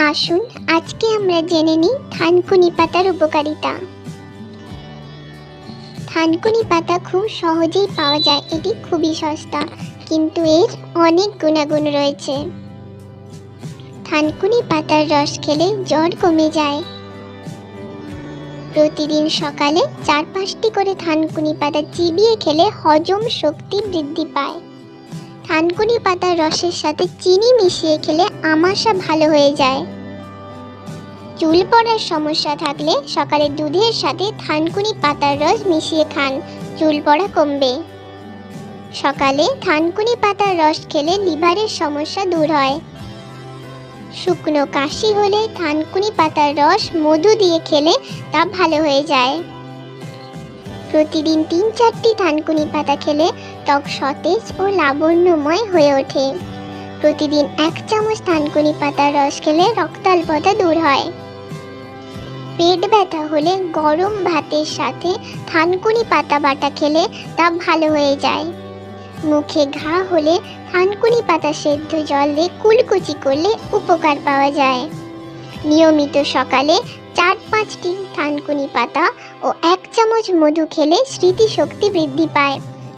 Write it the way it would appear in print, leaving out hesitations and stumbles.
আসুন আজকে আমরা জেনে নিই থানকুনি পাতার উপকারিতা। থানকুনি পাতা খুব সহজেই পাওয়া যায়, এটি খুবই সস্তা, কিন্তু এর অনেক গুণাগুণ রয়েছে। থানকুনি পাতার রস খেলে জ্বর কমে যায়। প্রতিদিন সকালে 4-5টি করে থানকুনি পাতা চিবিয়ে খেলে হজম শক্তি বৃদ্ধি পায়। থানকুনি পাতার রসের সাথে চিনি মিশিয়ে খেলে আমাশা ভালো হয়ে যায়। চুল পড়ার সমস্যা থাকলে সকালে দুধের সাথে থানকুনি পাতার রস মিশিয়ে খান, চুল পড়া কমবে। সকালে থানকুনি পাতার রস খেলে লিভারের সমস্যা দূর হয়। শুকনো কাশি হলে থানকুনি পাতার রস মধু দিয়ে খেলে তা ভালো হয়ে যায়। প্রতিদিন 3-4টি থানকুনি পাতা খেলে ত্বক সতেজ ও লাবণ্যময় হয়ে ওঠে। প্রতিদিন 1 চামচ থানকুনি পাতার রস খেলে রক্তাল্পতা দূর হয়। পেট ব্যথা হলে গরম ভাতের সাথে থানকুনি পাতা বাটা খেলে তা ভালো হয়ে যায়। মুখে ঘা হলে থানকুনি পাতা সেদ্ধ জল দিয়ে কুলকুচি করলে উপকার পাওয়া যায়। নিয়মিত সকালে 4-5টি থানকুনি পাতা ও 1 চামচ মধু খেলে স্মৃতিশক্তি বৃদ্ধি পায়।